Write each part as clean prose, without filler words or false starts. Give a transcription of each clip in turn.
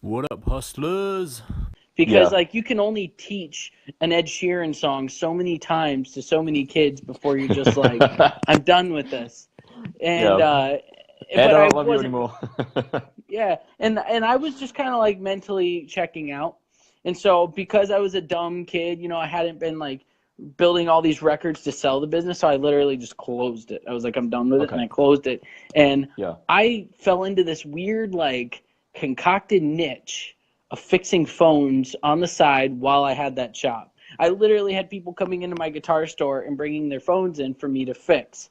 What up, hustlers? Because Yeah. like you can only teach an Ed Sheeran song so many times to so many kids before you're just like, I'm done with this. And Yeah. Ed, but I I don't love you wasn't. anymore. Yeah, and I was just kind of like mentally checking out. And so because I was a dumb kid, I hadn't been like building all these records to sell the business, so I literally just closed it. I was like, I'm done with it, and Okay. I closed it. And Yeah. I fell into this weird like concocted niche of fixing phones on the side while I had that shop. I literally had people coming into my guitar store and bringing their phones in for me to fix.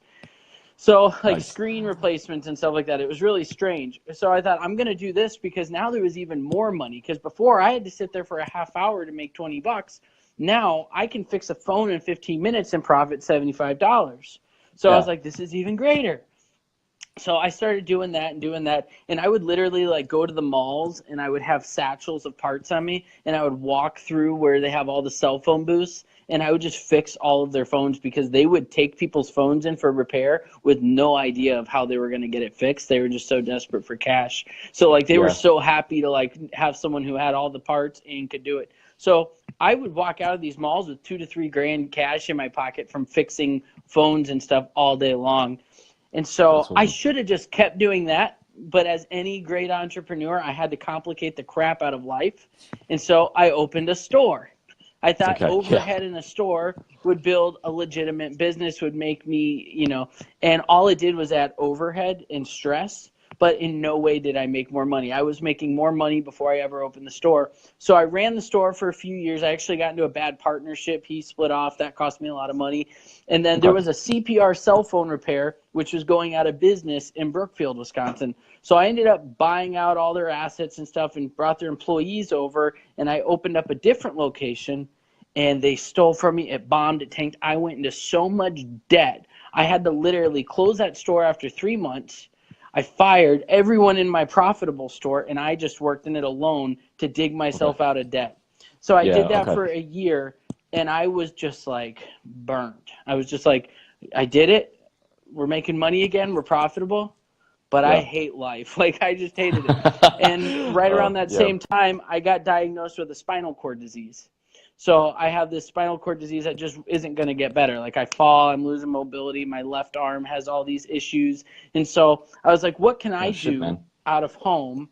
So like Nice. screen replacements and stuff like that. It was really strange. So I thought I'm going to do this because now there was even more money. Because before I had to sit there for a half hour to make $20. Now I can fix a phone in 15 minutes and profit $75. So I was Yeah. like, this is even greater. So I started doing that, and I would literally like go to the malls and I would have satchels of parts on me, and I would walk through where they have all the cell phone booths, and I would just fix all of their phones because they would take people's phones in for repair with no idea of how they were going to get it fixed. They were just so desperate for cash. So like they were Yeah. so happy to like have someone who had all the parts and could do it. So I would walk out of these malls with 2 to 3 grand cash in my pocket from fixing phones and stuff all day long. And so That's I awesome. should have just kept doing that. But as any great entrepreneur, I had to complicate the crap out of life. And so I opened a store. I thought Okay. Yeah. overhead in a store would build a legitimate business, would make me, and all it did was add overhead and stress. But in no way did I make more money. I was making more money before I ever opened the store. So I ran the store for a few years. I actually got into a bad partnership. He split off. That cost me a lot of money. And then there Okay. was a CPR cell phone repair, which was going out of business in Brookfield, Wisconsin. So I ended up buying out all their assets and stuff and brought their employees over. And I opened up a different location, and they stole from me. It bombed, it tanked. I went into so much debt. I had to literally close that store after 3 months. I fired everyone in my profitable store, and I just worked in it alone to dig Okay. myself out of debt. So I Yeah. did that Okay. for a year, and I was just like burnt. I was just like, I did it. We're making money again. We're profitable, but I Yeah. hate life. Like I just hated it. And right around that Yeah. same time, I got diagnosed with a spinal cord disease. So I have this spinal cord disease that just isn't going to get better. Like I fall, I'm losing mobility. My left arm has all these issues. And so I was like, what can I Oh shit, do man. out of home?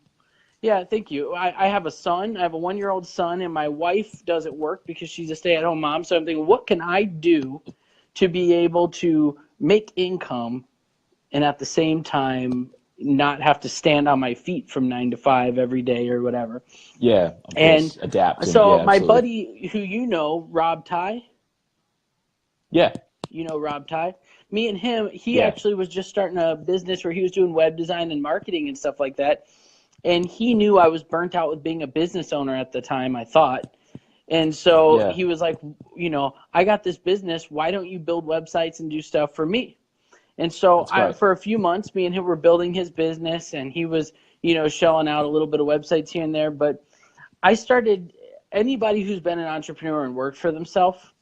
Yeah, thank you. I have a son. I have a 1-year-old son, and my wife doesn't work because she's a stay-at-home mom. So I'm thinking, what can I do to be able to make income and at the same time not have to stand on my feet from 9 to 5 every day or whatever? Yeah. Of And course. Adapt and so yeah, my absolutely. buddy, who Rob Ty, Yeah. Rob Ty, me and him, he Yeah. actually was just starting a business where he was doing web design and marketing and stuff like that. And he knew I was burnt out with being a business owner at the time, I thought. And so Yeah. he was like, I got this business. Why don't you build websites and do stuff for me? And so That's great. for a few months, me and him were building his business, and he was, shelling out a little bit of websites here and there. But I started, anybody who's been an entrepreneur and worked for themselves,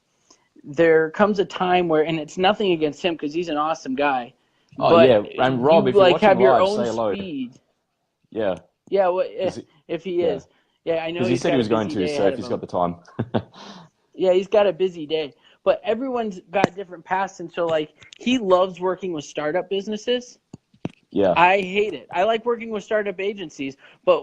there comes a time where, and it's nothing against him because he's an awesome guy, Oh but yeah. And Rob, you if you're like watching have your live, own say hello. speed. Yeah. Yeah, well, Because if he yeah. is. Yeah, I know Because he he's said he got a was going busy to, day so ahead if of he's got him. the time. Yeah, he's got a busy day. But everyone's got different paths, and so like he loves working with startup businesses. Yeah. I hate it. I like working with startup agencies, but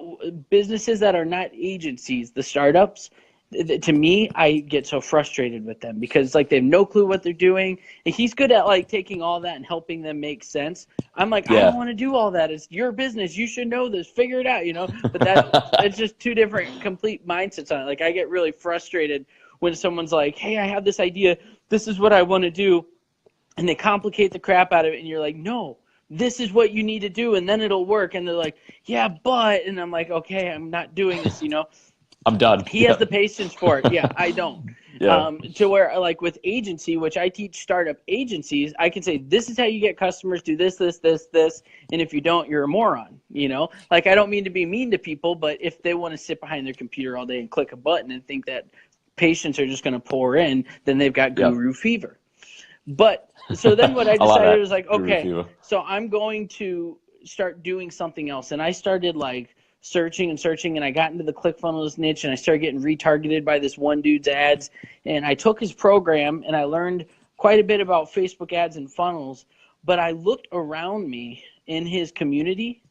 businesses that are not agencies, the startups, to me, I get so frustrated with them because like they have no clue what they're doing. And he's good at like taking all that and helping them make sense. I'm like, I don't Yeah. want to do all that. It's your business. You should know this. Figure it out. But it's just two different complete mindsets on it. Like I get really frustrated when someone's like, hey, I have this idea. This is what I want to do, and they complicate the crap out of it, and you're like, no, this is what you need to do, and then it'll work. And they're like, yeah, but, and I'm like, okay, I'm not doing this. I'm done. He has Yeah. the patience for it. Yeah, I don't. Yeah. To where like with agency, which I teach startup agencies, I can say, this is how you get customers, do this, this, this, this, and if you don't, you're a moron. Like I don't mean to be mean to people, but if they want to sit behind their computer all day and click a button and think that patients are just going to pour in, then they've got Yeah. guru fever. But so then what I I like decided was that. like, Guru okay, fever. so I'm going to start doing something else. And I started like searching and searching, and I got into the ClickFunnels niche, and I started getting retargeted by this one dude's ads. And I took his program, and I learned quite a bit about Facebook ads and funnels. But I looked around me in his community,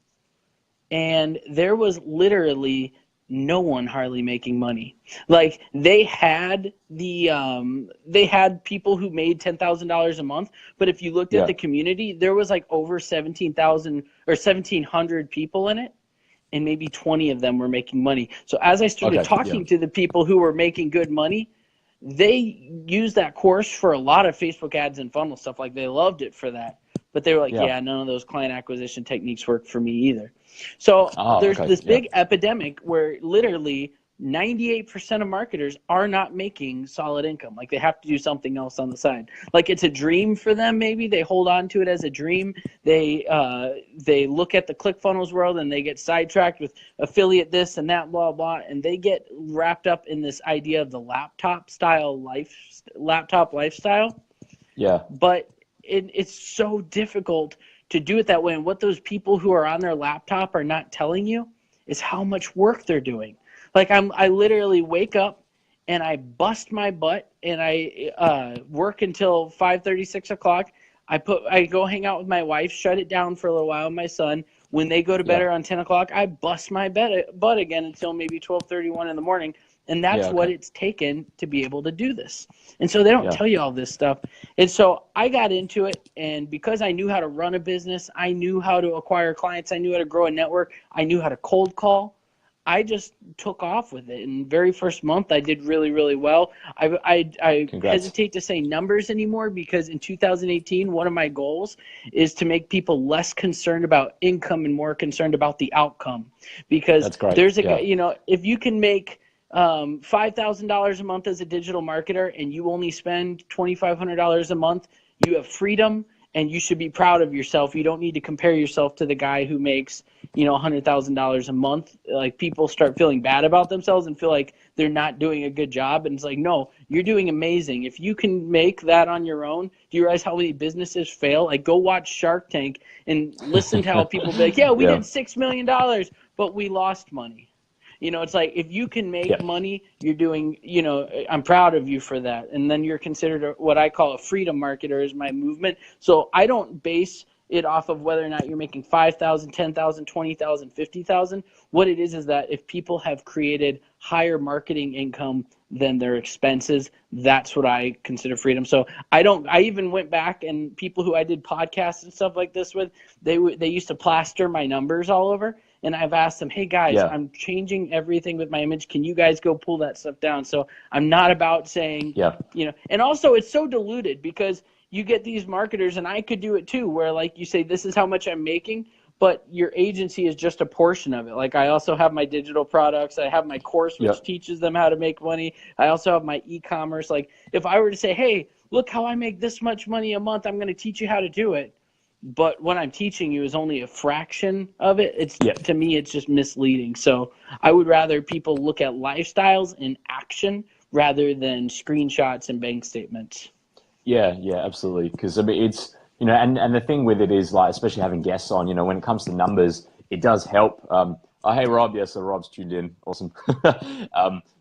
and there was literally no one hardly making money. Like they had people who made $10,000 a month, but if you looked at the community, there was like over 17,000 or 1,700 people in it, and maybe 20 of them were making money. So as I started talking to the people who were making good money, they used that course for a lot of Facebook ads and funnel stuff. Like they loved it for that, but they were like, yeah, none of those client acquisition techniques work for me either. So there's this big epidemic where literally 98% of marketers are not making solid income. Like they have to do something else on the side. Like it's a dream for them. Maybe they hold on to it as a dream. They look at the ClickFunnels world and they get sidetracked with affiliate this and that, blah, blah. And they get wrapped up in this idea of the laptop lifestyle. Yeah. But it's so difficult to do it that way. And what those people who are on their laptop are not telling you is how much work they're doing. Like I literally wake up and I bust my butt and I work until 5:30, 6 o'clock. I go hang out with my wife, shut it down for a little while with my son. When they go to bed around 10 o'clock, I bust my butt again until maybe 12:31 in the morning. And that's what it's taken to be able to do this. And so they don't tell you all this stuff. And so I got into it, and because I knew how to run a business, I knew how to acquire clients, I knew how to grow a network, I knew how to cold call, I just took off with it. And very first month, I did really, really well. I hesitate to say numbers anymore because in 2018, one of my goals is to make people less concerned about income and more concerned about the outcome. Because there's a guy, you know, if you can make $5,000 a month as a digital marketer and you only spend $2,500 a month, you have freedom and you should be proud of yourself. You don't need to compare yourself to the guy who makes, you know, $100,000 a month. Like people start feeling bad about themselves and feel like they're not doing a good job. And it's like, no, you're doing amazing. If you can make that on your own, do you realize how many businesses fail? Like go watch Shark Tank and listen to how people be like, yeah, we did $6 million, but we lost money. You know, it's like if you can make money, you're doing, you know, I'm proud of you for that. And then you're considered what I call a freedom marketer is my movement. So I don't base it off of whether or not you're making 5,000, 10,000, 20,000, 50,000. What it is that if people have created higher marketing income than their expenses, that's what I consider freedom. So I even went back and people who I did podcasts and stuff like this with, they used to plaster my numbers all over. And I've asked them, hey, guys, I'm changing everything with my image. Can you guys go pull that stuff down? So I'm not about saying, you know, and also it's so diluted because you get these marketers, and I could do it too, where like you say, this is how much I'm making, but your agency is just a portion of it. Like I also have my digital products. I have my course, which teaches them how to make money. I also have my e-commerce. Like if I were to say, hey, look how I make this much money a month, I'm going to teach you how to do it. But what I'm teaching you is only a fraction of it. It's to me, it's just misleading. So I would rather people look at lifestyles in action rather than screenshots and bank statements. Yeah, absolutely. Because I mean, it's, you know, and the thing with it is like, especially having guests on, you know, when it comes to numbers, it does help. Oh, hey, Rob. Yes, so Rob's tuned in. Awesome.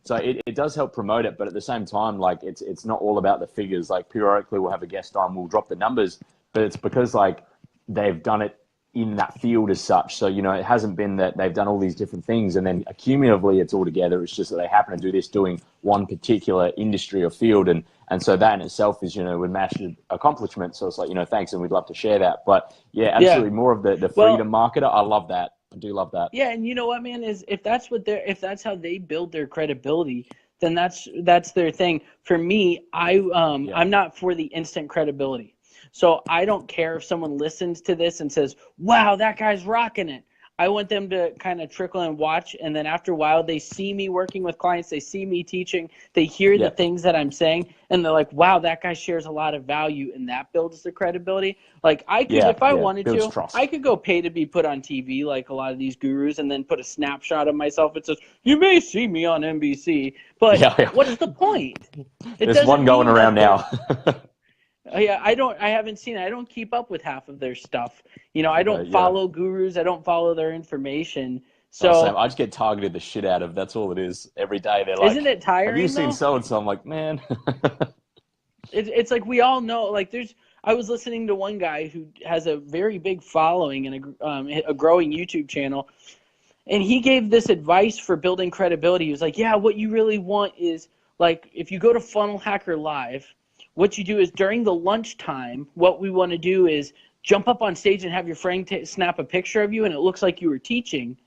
So it does help promote it, but at the same time, like it's not all about the figures. Like periodically we'll have a guest on, we'll drop the numbers, but it's because like they've done it in that field as such. So, you know, it hasn't been that they've done all these different things and then accumulatively it's all together. It's just that they happen to do this doing one particular industry or field. And so that in itself is, you know, a massive accomplishment. So it's like, you know, thanks. And we'd love to share that. But yeah, absolutely more of the freedom marketer. I love that. I do love that. Yeah. And you know what, man, is if that's how they build their credibility, then that's their thing. For me, I'm not for the instant credibility. So I don't care if someone listens to this and says, wow, that guy's rocking it. I want them to kind of trickle and watch. And then after a while, they see me working with clients. They see me teaching. They hear the things that I'm saying. And they're like, wow, that guy shares a lot of value. And that builds the credibility. Like I could, if I wanted to, trust. I could go pay to be put on TV like a lot of these gurus and then put a snapshot of myself. It says, you may see me on NBC. But what's the point? There's one going around now. Yeah, I haven't seen it. I don't keep up with half of their stuff. You know, I don't follow gurus. I don't follow their information. Oh, So Sam, I just get targeted the shit out of. That's all it is. Every day they're like, isn't it "Have you tiring seen though? so and so?" I'm like, "Man." It's like we all know, like I was listening to one guy who has a very big following and a growing YouTube channel, and he gave this advice for building credibility. He was like, yeah, what you really want is, like, if you go to Funnel Hacker Live, what you do is during the lunchtime, what we want to do is jump up on stage and have your friend snap a picture of you and it looks like you were teaching.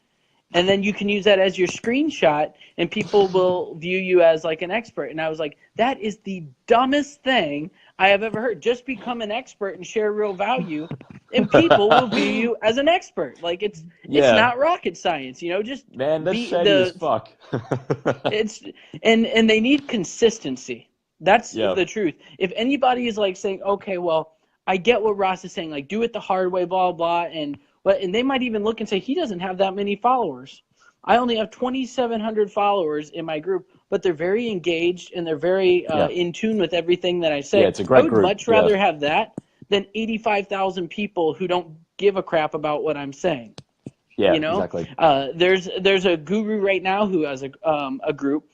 And then you can use that as your screenshot and people will view you as like an expert. And I was like, that is the dumbest thing I have ever heard. Just become an expert and share real value and people will view you as an expert. Like it's Yeah, not rocket science, you know, just man, that's be shady as fuck. it's and they need consistency. That's Yeah, the truth. If anybody is like saying, okay, well, I get what Ross is saying, like do it the hard way, blah blah, and they might even look and say he doesn't have that many followers. I only have 2,700 followers in my group, but they're very engaged and they're very yeah, in tune with everything that I say. yeah. It's a I great would group. much Yeah, rather have that than 85,000 people who don't give a crap about what I'm saying. yeah, You know, exactly. there's a guru right now who has a group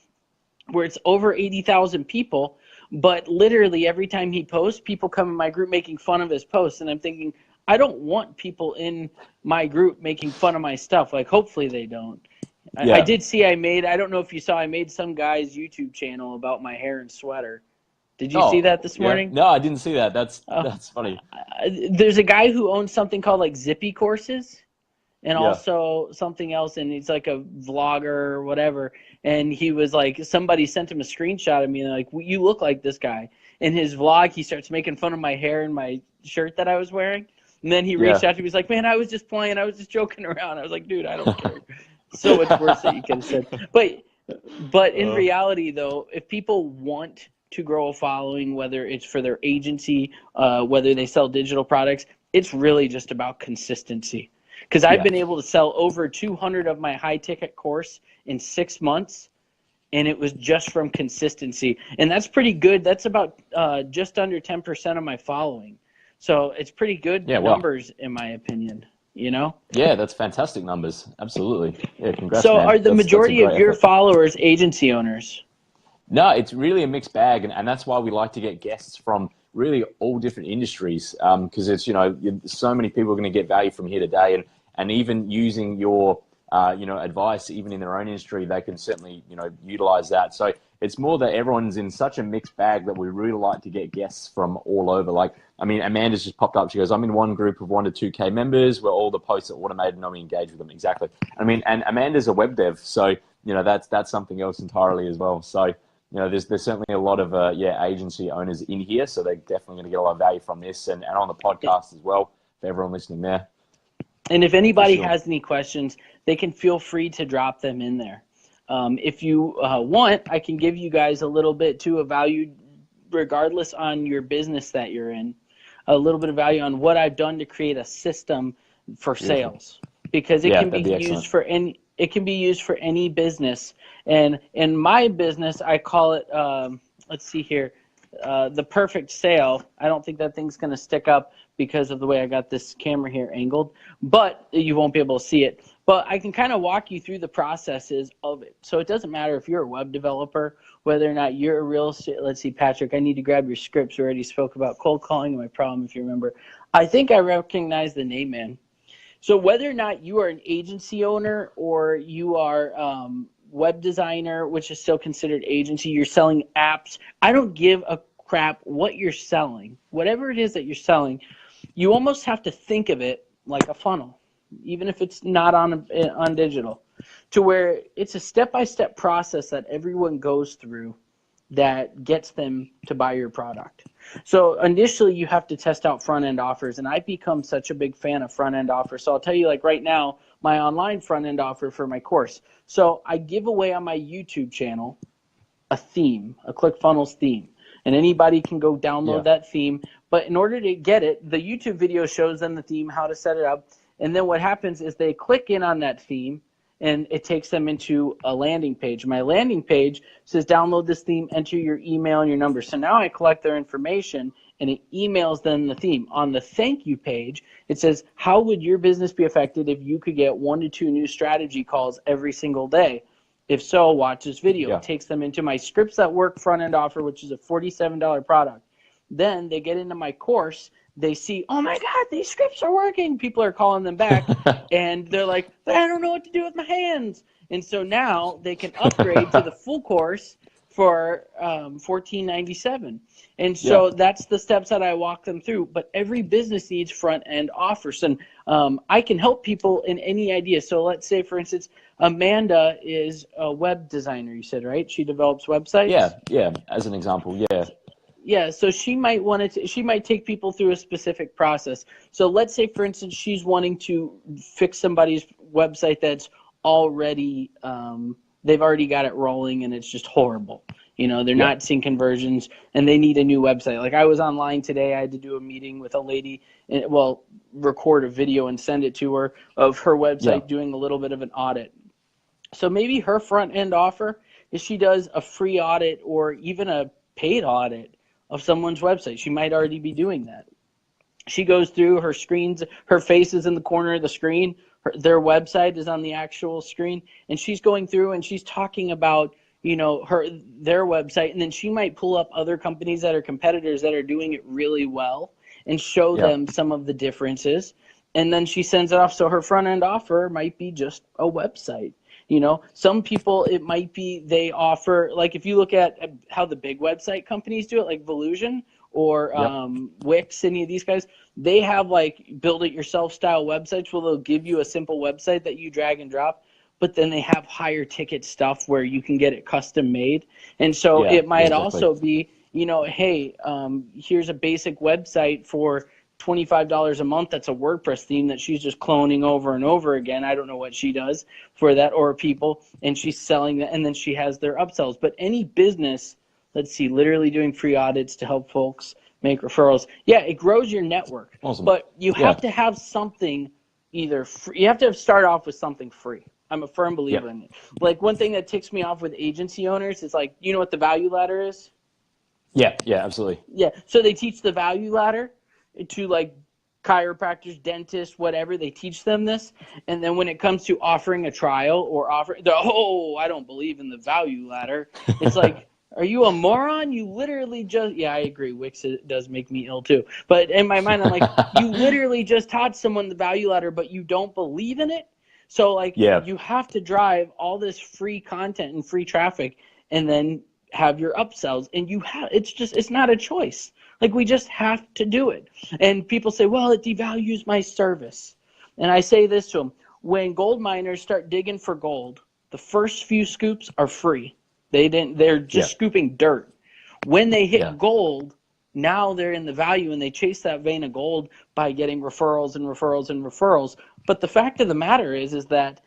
where it's over 80,000 people, but literally every time he posts, people come in my group making fun of his posts, and I'm thinking, I don't want people in my group making fun of my stuff. Like, hopefully they don't. I Yeah. did see I don't know if you saw, I made some guy's YouTube channel about my hair and sweater. Did you see Oh, that this yeah. morning? No, I didn't see that. That's Uh, that's funny. there's a guy who owns something called like Zippy Courses and Yeah, also something else, and he's like a vlogger or whatever, and he was like, somebody sent him a screenshot of me and like, you look like this guy. In his vlog he starts making fun of my hair and my shirt that I was wearing, and then he reached yeah. out to me, he's like, man, I was just playing, I was just joking around. I was like, dude, I don't care. So much worse that you could have said. But in reality though, if people want to grow a following, whether it's for their agency, whether they sell digital products, it's really just about consistency. Because I've Yeah. been able to sell over 200 of my high ticket course in 6 months, and it was just from consistency. And that's pretty good. That's about just under 10% of my following. So it's pretty good Yeah, well. numbers in my opinion, you know? Yeah, that's fantastic numbers. Absolutely. Yeah, congrats, So man. are the That's a majority of great your effort. followers agency owners? No, it's really a mixed bag, and that's why we like to get guests from really all different industries, because it's, so many people are going to get value from here today, and even using your advice even in their own industry, they can certainly utilize that. So it's more that everyone's in such a mixed bag that we really like to get guests from all over. Like, I mean, Amanda's just popped up. She goes, I'm in one group of 1 to 2K members where all the posts are automated and I'm engaged with them. Exactly. I mean, and Amanda's a web dev, so that's something else entirely as well. So there's certainly a lot of agency owners in here, so they're definitely going to get a lot of value from this, and on the podcast as well for everyone listening there. And if anybody sure. has any questions, they can feel free to drop them in there. If you want, I can give you guys a little bit too of value, regardless on your business that you're in, a little bit of value on what I've done to create a system for sales, because it can be used for any business. And in my business, I call it, let's see here, the perfect sale. I don't think that thing's going to stick up because of the way I got this camera here angled, but you won't be able to see it. But I can kind of walk you through the processes of it. So it doesn't matter if you're a web developer, whether or not you're a real estate. Let's see, Patrick, I need to grab your scripts. We already spoke about cold calling, my problem, if you remember. I think I recognize the name, man. So whether or not you are an agency owner or you are web designer, which is still considered agency, you're selling apps, I don't give a crap what you're selling. Whatever it is that you're selling, you almost have to think of it like a funnel, even if it's not on digital, to where it's a step-by-step process that everyone goes through that gets them to buy your product. So initially you have to test out front-end offers, and I've become such a big fan of front-end offers. So I'll tell you, like right now, my online front-end offer for my course. So I give away on my YouTube channel a theme, a ClickFunnels theme, and anybody can go download that theme. But in order to get it, the YouTube video shows them the theme, how to set it up, and then what happens is they click in on that theme, and it takes them into a landing page. My landing page says, download this theme, enter your email and your number. So now I collect their information, and it emails them the theme. On the thank you page, it says, how would your business be affected if you could get 1 to 2 new strategy calls every single day? If so, watch this video. Yeah. It takes them into my Scripts That Work front-end offer, which is a $47 product. Then they get into my course. They see, oh my God, these scripts are working. People are calling them back, and they're like, I don't know what to do with my hands. And so now they can upgrade to the full course for $14.97. And so that's the steps that I walk them through. But every business needs front-end offers, and I can help people in any idea. So let's say, for instance, Amanda is a web designer, you said, right? She develops websites? Yeah, as an example, yeah. Yeah, so she might she might take people through a specific process. So let's say, for instance, she's wanting to fix somebody's website that's already they've already got it rolling and it's just horrible. You know, they're not seeing conversions and they need a new website. Like I was online today, I had to do a meeting with a lady, well, record a video and send it to her of her website doing a little bit of an audit. So maybe her front end offer is she does a free audit or even a paid audit of someone's website. She might already be doing that. She goes through her screens, her face is in the corner of the screen, their website is on the actual screen, and she's going through and she's talking about, you know, their website, and then she might pull up other companies that are competitors that are doing it really well and show them some of the differences, and then she sends it off. So her front end offer might be just a website. You know, some people, it might be they offer, like if you look at how the big website companies do it, like Volusion or Wix, any of these guys, they have like build it yourself style websites where they'll give you a simple website that you drag and drop, but then they have higher ticket stuff where you can get it custom made. And so it might also be, you know, hey, here's a basic website for $25 a month. That's a WordPress theme that she's just cloning over and over again. I don't know what she does for that or people, and she's selling that, and then she has their upsells. But any business, let's see, literally doing free audits to help folks make referrals. Yeah, it grows your network. Awesome. But you have to have something either free. You have to start off with something free. I'm a firm believer in it. Like one thing that ticks me off with agency owners is like, you know what the value ladder is? Yeah, absolutely. Yeah, so they teach the value ladder to like chiropractors, dentists, whatever. They teach them this, and then when it comes to offering a trial or offering, I don't believe in the value ladder. It's like, are you a moron? You literally just, I agree, Wix does make me ill too. But in my mind, I'm like, you literally just taught someone the value ladder, but you don't believe in it. So like, you have to drive all this free content and free traffic, and then have your upsells, and it's not a choice. Like we just have to do it. And people say, well, it devalues my service. And I say this to them, when gold miners start digging for gold, the first few scoops are free. They're just scooping dirt. When they hit gold, now they're in the value, and they chase that vein of gold by getting referrals and referrals and referrals. But the fact of the matter is that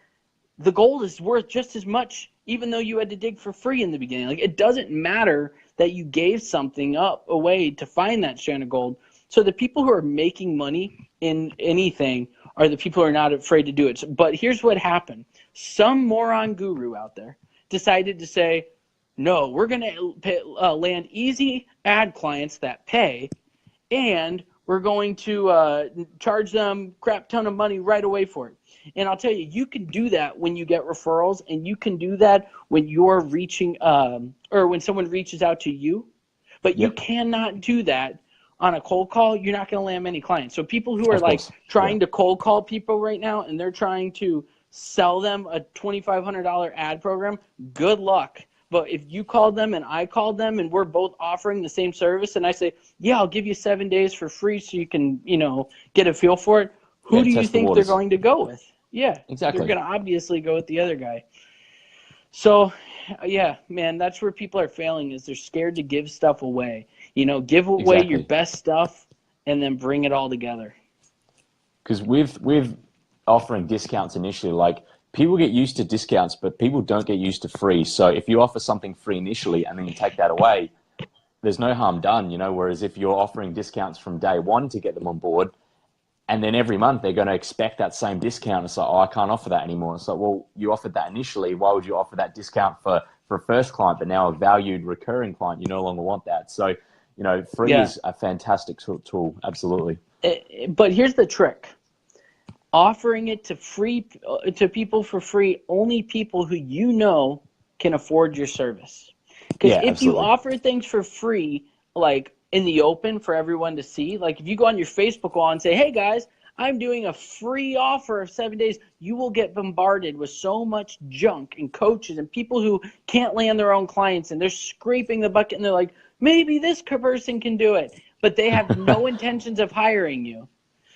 the gold is worth just as much, even though you had to dig for free in the beginning. Like it doesn't matter that you gave something away to find that strand of gold. So the people who are making money in anything are the people who are not afraid to do it. But here's what happened. Some moron guru out there decided to say, no, we're going to land easy ad clients that pay, and we're going to charge them crap ton of money right away for it. And I'll tell you, you can do that when you get referrals, and you can do that when you're reaching or when someone reaches out to you. But you cannot do that on a cold call. You're not going to land many clients. So people who are trying to cold call people right now, and they're trying to sell them a $2,500 ad program, good luck. But if you called them and I called them and we're both offering the same service, and I say, yeah, I'll give you 7 days for free so you can, get a feel for it, who do you think they're going to go with? Yeah, exactly. They're going to obviously go with the other guy. So, yeah, man, that's where people are failing, is they're scared to give stuff away. Give away your best stuff and then bring it all together. Because with offering discounts initially, like people get used to discounts, but people don't get used to free. So if you offer something free initially and then you take that away, there's no harm done, whereas if you're offering discounts from day one to get them on board, and then every month they're going to expect that same discount. It's like, I can't offer that anymore. It's like, well, you offered that initially. Why would you offer that discount for a first client, but now a valued recurring client? You no longer want that. So, you know, free Yeah. is a fantastic tool. Absolutely. But here's the trick. Offering it to people for free, only people who you know can afford your service. Because Yeah, if you absolutely. offer things for free, like in the open for everyone to see, like if you go on your Facebook wall and say, hey guys, I'm doing a free offer of 7 days, you will get bombarded with so much junk and coaches and people who can't land their own clients, and they're scraping the bucket and they're like, maybe this person can do it, but they have no intentions of hiring you.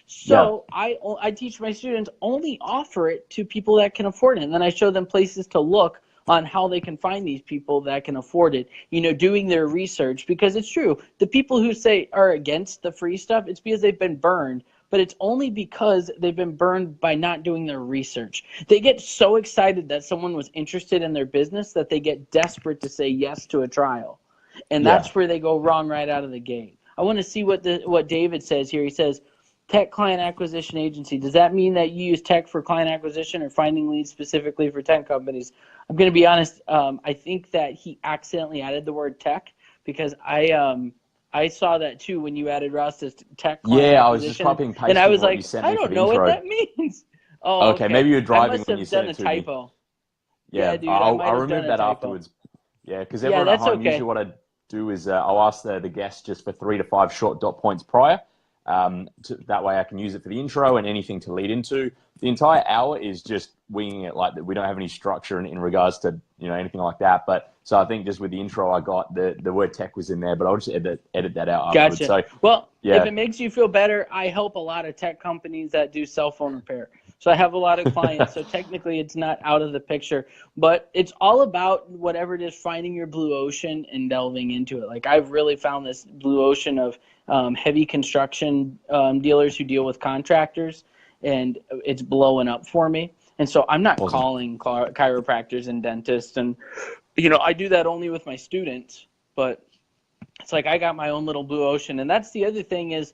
Yeah. So I teach my students only offer it to people that can afford it. And then I show them places to look on how they can find these people that can afford it, you know, doing their research. Because it's true, the people who say are against the free stuff, it's because they've been burned. But it's only because they've been burned by not doing their research. They get so excited that someone was interested in their business that they get desperate to say yes to a trial. And Yeah. that's where they go wrong right out of the gate. I want to see what David says here. He says, tech client acquisition agency. Does that mean that you use tech for client acquisition or finding leads specifically for tech companies? I'm going to be honest. I think that he accidentally added the word tech because I saw that too when you added Ross as tech client Yeah, I was just acquisition, copying and and I pasting was what you like, sent I me for don't the know what intro. that means. Oh, Okay, maybe you're I driving must when you have done sent a it to me. typo. Yeah, Yeah, dude, I might I'll have remove done a that typo. afterwards. Yeah, because Yeah, everyone at that's home, okay. usually what I do is I'll ask the guest just for 3 to 5 short dot points prior. That way I can use it for the intro and anything to lead into. The entire hour is just winging it, like that. We don't have any structure in regards to, you know, anything like that. But so I think just with the intro, I got the word tech was in there, but I'll just edit that out afterwards. Gotcha. So Well, if yeah, it makes you feel better, I help a lot of tech companies that do cell phone repair. So I have a lot of clients. So technically it's not out of the picture, but it's all about whatever it is, finding your blue ocean and delving into it. Like I've really found this blue ocean of heavy construction dealers who deal with contractors, and it's blowing up for me. And so I'm not awesome. calling chiropractors and dentists, and you know, I do that only with my students, but it's like I got my own little blue ocean. And that's the other thing is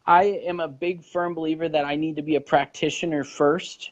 I am a big firm believer that I need to be a practitioner first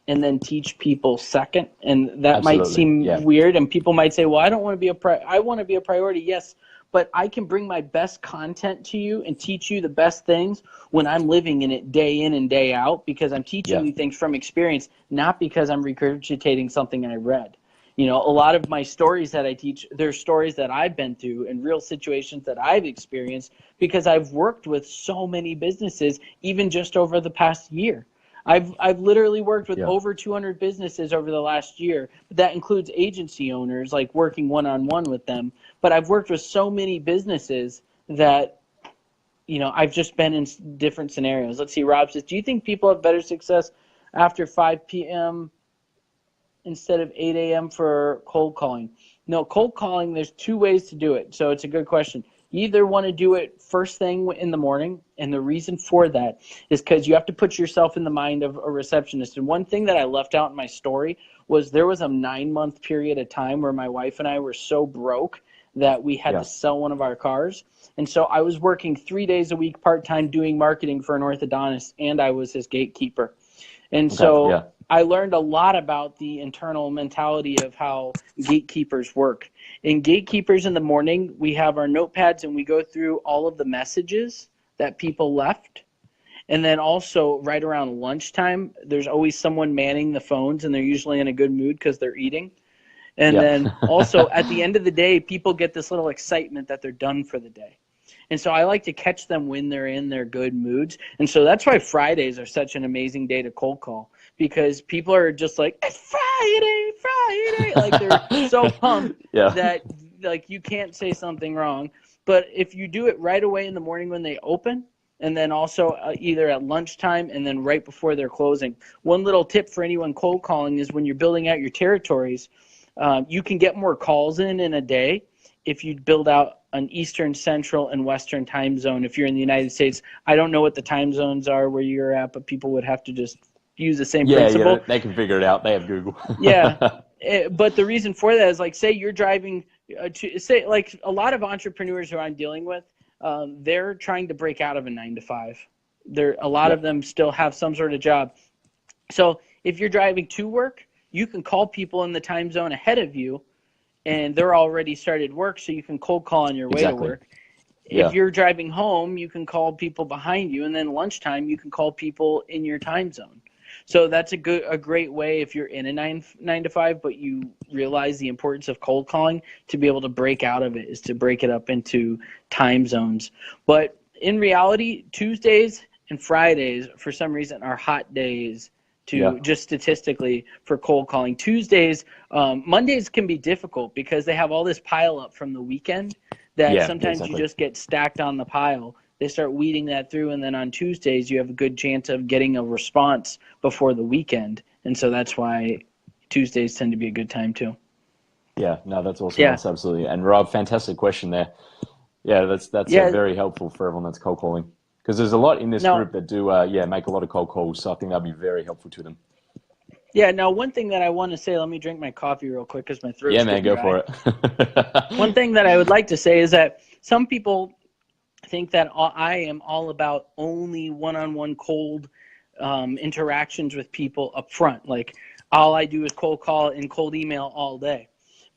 and then teach people second. And that might Absolutely. seem Yeah. weird, and people might say, well, I don't want to be I want to be a priority. Yes, but I can bring my best content to you and teach you the best things when I'm living in it day in and day out, because I'm teaching Yeah. you things from experience, not because I'm regurgitating something I read. You know, a lot of my stories that I teach, they're stories that I've been through and real situations that I've experienced because I've worked with so many businesses, even just over the past year. I've literally worked with Yeah. over 200 businesses over the last year. That includes agency owners, like working one-on-one with them. But I've worked with so many businesses that, you know, I've just been in different scenarios. Let's see, Rob says, do you think people have better success after 5 p.m. instead of 8 a.m. for cold calling? No, cold calling, there's two ways to do it. So it's a good question. You either want to do it first thing in the morning, and the reason for that is because you have to put yourself in the mind of a receptionist. And one thing that I left out in my story was there was a 9-month period of time where my wife and I were so broke that we had to sell one of our cars. And so I was working 3 days a week part-time doing marketing for an orthodontist, and I was his gatekeeper. And so I learned a lot about the internal mentality of how gatekeepers work. In gatekeepers in the morning, we have our notepads and we go through all of the messages that people left. And then also right around lunchtime, there's always someone manning the phones, and they're usually in a good mood because they're eating. And then also at the end of the day, people get this little excitement that they're done for the day. And so I like to catch them when they're in their good moods. And so that's why Fridays are such an amazing day to cold call, because people are just like, it's Friday. Like they're so pumped that like you can't say something wrong. But if you do it right away in the morning when they open, and then also either at lunchtime and then right before they're closing. One little tip for anyone cold calling is when you're building out your territories, you can get more calls in a day if you build out an Eastern, Central, and Western time zone. If you're in the United States, I don't know what the time zones are where you're at, but people would have to just use the same principle. Yeah, they can figure it out. They have Google. But the reason for that is, like, say you're driving say, like, a lot of entrepreneurs who I'm dealing with, they're trying to break out of a 9 to 5. A lot of them still have some sort of job. So if you're driving to work, you can call people in the time zone ahead of you, and they're already started work, so you can cold call on your way to work. Yeah. If you're driving home, you can call people behind you, and then lunchtime you can call people in your time zone. So that's a great way if you're in a nine to five, but you realize the importance of cold calling to be able to break out of it is to break it up into time zones. But in reality, Tuesdays and Fridays for some reason are hot days to just statistically for cold calling. Tuesdays, Mondays can be difficult because they have all this pile up from the weekend that sometimes you just get stacked on the pile. They start weeding that through, and then on Tuesdays you have a good chance of getting a response before the weekend, and so that's why Tuesdays tend to be a good time too. Yeah, no, that's awesome. Yeah. That's absolutely. And Rob, fantastic question there. Yeah, that's very helpful for everyone that's cold calling, because there's a lot in this group that do make a lot of cold calls. So I think that'd be very helpful to them. Yeah. Now, one thing that I want to say, let me drink my coffee real quick because my throat's getting dry. Go for it. One thing that I would like to say is that some people think that I am all about only one-on-one cold interactions with people up front. Like all I do is cold call and cold email all day.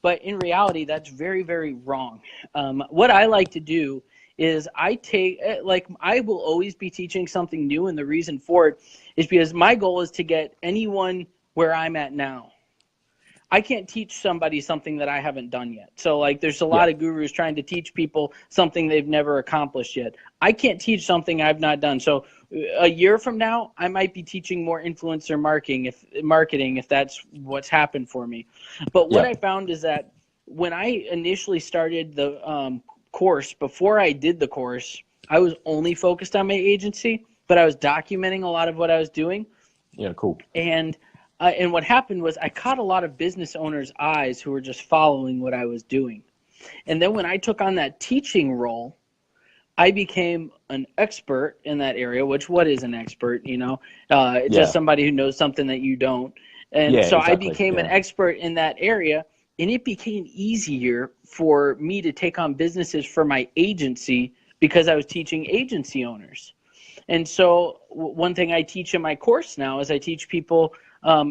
But in reality, that's very, very wrong. What I like to do is I will always be teaching something new. And the reason for it is because my goal is to get anyone where I'm at now. I can't teach somebody something that I haven't done yet. So like there's a lot of gurus trying to teach people something they've never accomplished yet. I can't teach something I've not done. So a year from now, I might be teaching more influencer marketing if that's what's happened for me. But what I found is that when I initially started the course, before I did the course, I was only focused on my agency, but I was documenting a lot of what I was doing. Yeah, cool. And what happened was I caught a lot of business owners' eyes who were just following what I was doing. And then when I took on that teaching role, I became an expert in that area, which what is an expert, just somebody who knows something that you don't. And so I became an expert in that area, and it became easier for me to take on businesses for my agency because I was teaching agency owners. And so one thing I teach in my course now is I teach people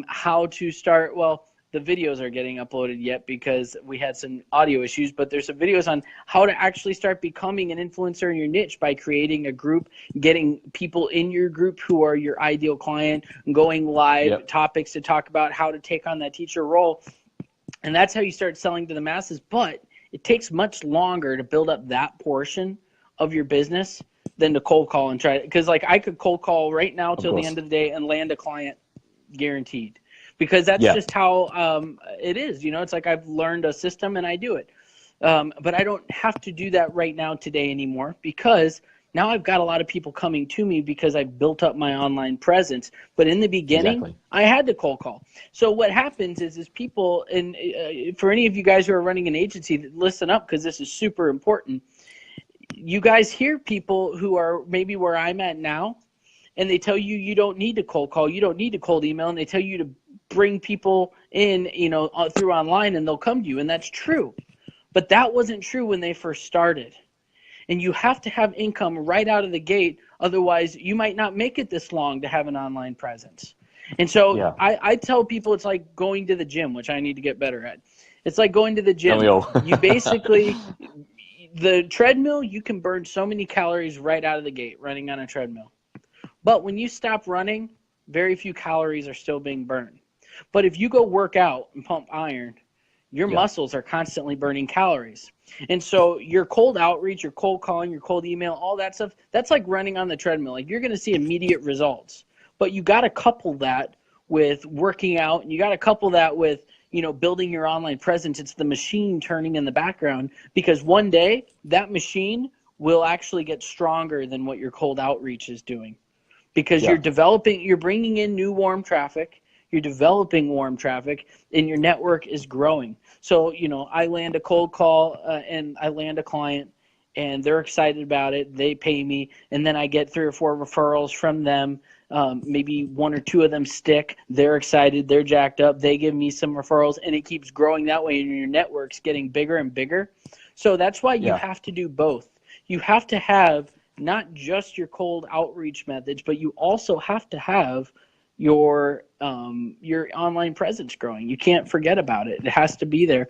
how to start. Well, the videos are getting uploaded yet because we had some audio issues, but there's some videos on how to actually start becoming an influencer in your niche by creating a group, getting people in your group who are your ideal client, going live, topics to talk about how to take on that teacher role. And that's how you start selling to the masses. But it takes much longer to build up that portion of your business than to cold call and try, because like I could cold call right now till the end of the day and land a client guaranteed, because that's just how it is. It's like I've learned a system and I do it. But I don't have to do that right now today anymore, because now I've got a lot of people coming to me because I've built up my online presence. But in the beginning, I had to cold call. So what happens is people, and for any of you guys who are running an agency, listen up, because this is super important. You guys hear people who are maybe where I'm at now, and they tell you don't need to cold call, you don't need to cold email, and they tell you to bring people in, through online, and they'll come to you, and that's true. But that wasn't true when they first started. And you have to have income right out of the gate, otherwise you might not make it this long to have an online presence. And so I tell people it's like going to the gym, which I need to get better at. It's like going to the gym. You basically, the treadmill, you can burn so many calories right out of the gate running on a treadmill. But when you stop running, very few calories are still being burned. But if you go work out and pump iron, your muscles are constantly burning calories. And so your cold outreach, your cold calling, your cold email, all that stuff, that's like running on the treadmill. Like you're going to see immediate results. But you got to couple that with working out, and you got to couple that with, building your online presence. It's the machine turning in the background, because one day that machine will actually get stronger than what your cold outreach is doing. Because you're bringing in new warm traffic, you're developing warm traffic, and your network is growing. So, I land a cold call and I land a client, and they're excited about it. They pay me, and then I get 3 or 4 referrals from them. Maybe 1 or 2 of them stick. They're excited. They're jacked up. They give me some referrals, and it keeps growing that way, and your network's getting bigger and bigger. So that's why you have to do both. You have to have not just your cold outreach methods, but you also have to have your online presence growing. You can't forget about it. It has to be there,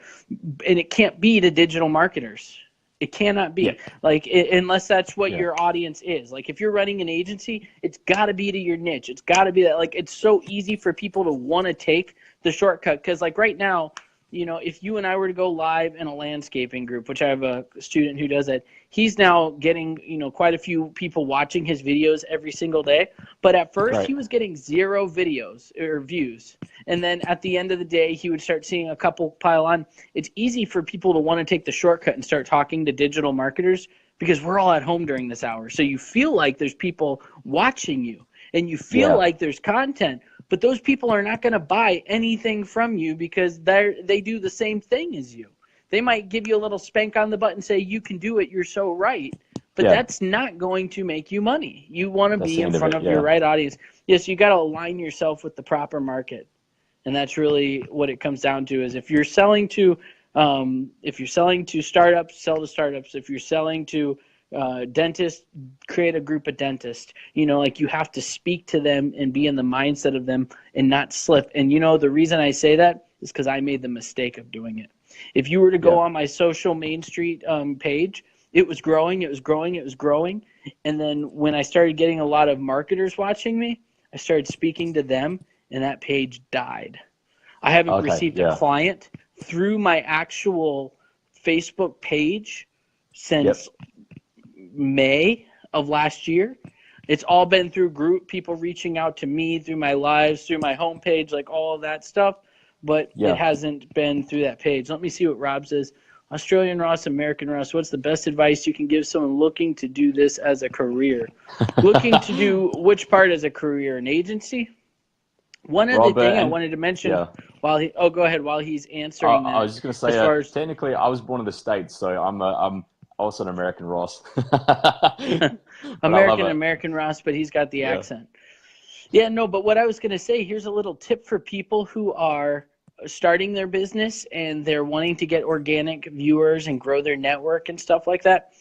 and it can't be to digital marketers. It cannot be. Yeah. Like unless that's what Yeah. your audience is. Like if you're running an agency, it's got to be to your niche. It's got to be that. Like it's so easy for people to want to take the shortcut because like right now, if you and I were to go live in a landscaping group, which I have a student who does that, he's now getting, quite a few people watching his videos every single day. But at first Right. he was getting 0 videos or views. And then at the end of the day, he would start seeing a couple pile on. It's easy for people to want to take the shortcut and start talking to digital marketers because we're all at home during this hour. So you feel like there's people watching you and you feel like there's content. But those people are not going to buy anything from you because they do the same thing as you. They might give you a little spank on the butt and say, you can do it, you're so right. But that's not going to make you money. You want to be in front of your right audience. Yes, you got to align yourself with the proper market. And that's really what it comes down to is if you're selling to startups, sell to startups. If you're selling to dentists, create a group of dentists. Like you have to speak to them and be in the mindset of them and not slip. And the reason I say that is because I made the mistake of doing it. If you were to go on my social Main Street page, it was growing. And then when I started getting a lot of marketers watching me, I started speaking to them and that page died. I haven't received a client through my actual Facebook page since May of last year. It's all been through group people reaching out to me through my lives, through my homepage, like all of that stuff. But it hasn't been through that page. Let me see what Rob says. Australian Ross, American Ross, what's the best advice you can give someone looking to do this as a career? Looking to do which part as a career? An agency? One other thing I wanted to mention while go ahead while he's answering that. I was just going to say, technically, I was born in the States, so I'm also an American Ross. American Ross, but he's got the accent. Yeah, no, but what I was going to say, here's a little tip for people who are starting their business and they're wanting to get organic viewers and grow their network and stuff like that.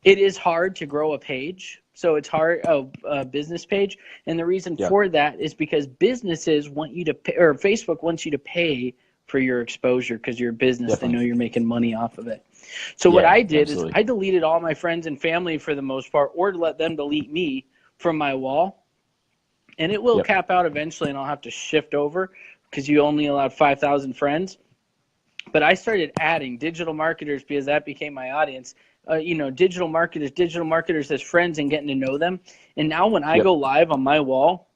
It is hard to grow a page. So it's hard, a business page. And the reason for that is because businesses want you to pay, or Facebook wants you to pay for your exposure because you're a business. They know you're making money off of it. So what I did is I deleted all my friends and family for the most part, or to let them delete me from my wall. And it will cap out eventually, and I'll have to shift over because you only allowed 5,000 friends. But I started adding digital marketers because that became my audience. Digital marketers as friends and getting to know them. And now when I go live on my wall,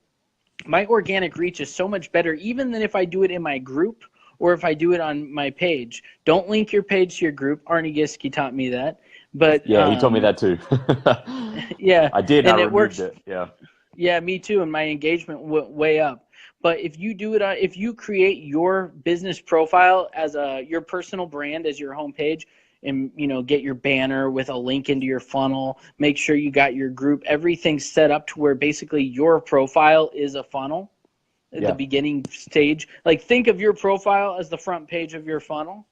my organic reach is so much better even than if I do it in my group or if I do it on my page. Don't link your page to your group. Arnie Giske taught me that. But he told me that too. I did. And I removed it. Yeah, me too. And my engagement went way up. But if you do it, if you create your business profile as your personal brand as your homepage, and get your banner with a link into your funnel, make sure you got your group, everything set up to where basically your profile is a funnel at the beginning stage. Like think of your profile as the front page of your funnel.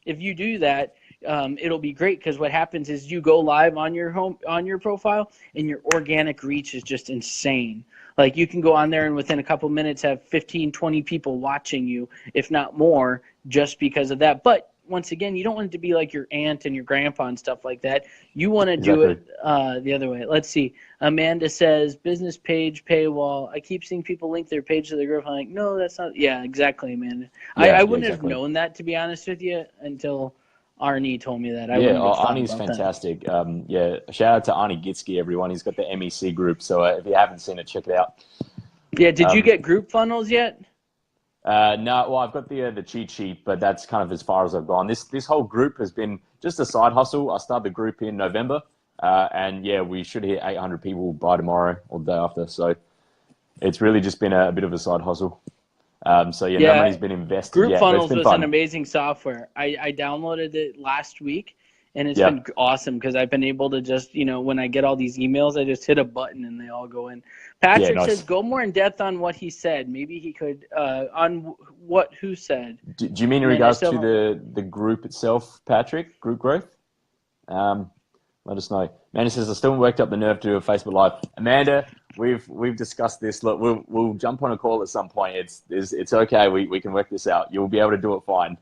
If you do that, it'll be great because what happens is you go live on your profile and your organic reach is just insane. Like you can go on there and within a couple minutes have 15, 20 people watching you, if not more, just because of that. But once again, you don't want it to be like your aunt and your grandpa and stuff like that. You want to do it the other way. Let's see. Amanda says, business page, paywall. I keep seeing people link their page to their group. I'm like, no, that's not. Yeah, exactly, Amanda. I wouldn't have known that, to be honest with you, until Arnie told me that. Arnie's fantastic. Shout out to Arnie Giske, everyone. He's got the MEC group, so if you haven't seen it, check it out. Yeah, did you get group funnels yet? No, well, I've got the cheat sheet, but that's kind of as far as I've gone. This whole group has been just a side hustle. I started the group in November, and we should hit 800 people by tomorrow or the day after. So it's really just been a bit of a side hustle. No money's been invested. Group Funnels was an amazing software. I downloaded it last week, and it's been awesome because I've been able to just, when I get all these emails, I just hit a button and they all go in. Patrick says, go more in depth on what he said. Maybe he could, who said. Do you mean in regards to the group itself, Patrick? Group growth? Let us know. Amanda says, I still haven't worked up the nerve to do a Facebook Live. Amanda, we've discussed this. Look, we'll jump on a call at some point. It's okay. We can work this out. You'll be able to do it fine.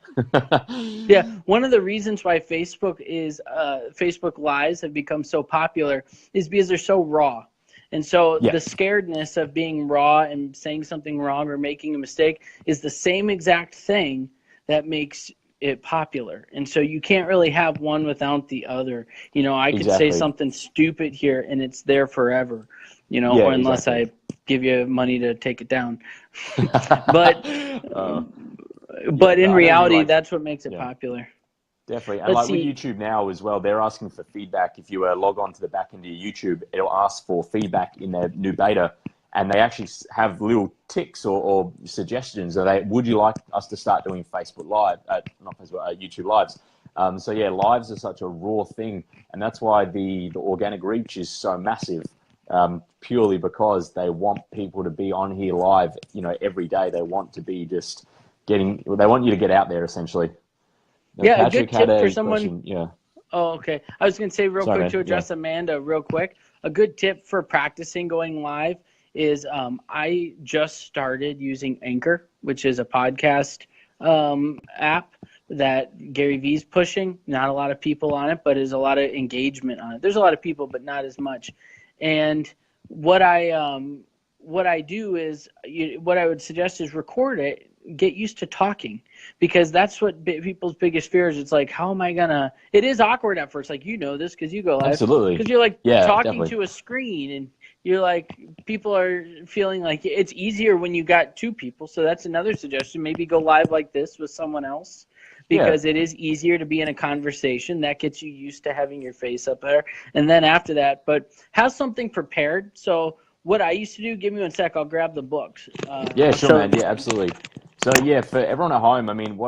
Yeah, one of the reasons why Facebook Lives have become so popular is because they're so raw. And so the scaredness of being raw and saying something wrong or making a mistake is the same exact thing that makes it popular. And so you can't really have one without the other. You know, I could say something stupid here and it's there forever, you know, or unless I give you money to take it down. But in reality, that's what makes it popular. Definitely. And with YouTube now as well, they're asking for feedback. If you log on to the back end of your YouTube, it'll ask for feedback in their new beta. And they actually have little ticks or suggestions. Would you like us to start doing Facebook Live, not Facebook, YouTube Lives? So yeah, lives are such a raw thing. And that's why the organic reach is so massive, purely because they want people to be on here live, you know, every day. They want to be they want you to get out there essentially. Yeah, Patrick, a good tip for someone. Question. Yeah. Oh, okay. I was going to say quick to address Amanda real quick. A good tip for practicing going live is I just started using Anchor, which is a podcast app that Gary Vee's pushing. Not a lot of people on it, but there's a lot of engagement on it. There's a lot of people, but not as much. And what I do is what I would suggest is record it. Get used to talking, because that's what people's biggest fear is. It's like, how am I gonna? It is awkward at first, like, you know this because you go live. Absolutely. Because you're like talking to a screen, and you're like, people are feeling like it's easier when you got two people. So that's another suggestion. Maybe go live like this with someone else, because it is easier to be in a conversation. That gets you used to having your face up there, and then after that, but have something prepared. So what I used to do, give me 1 sec, I'll grab the books. Yeah, sure, man. Yeah, absolutely. So yeah, for everyone at home, I mean,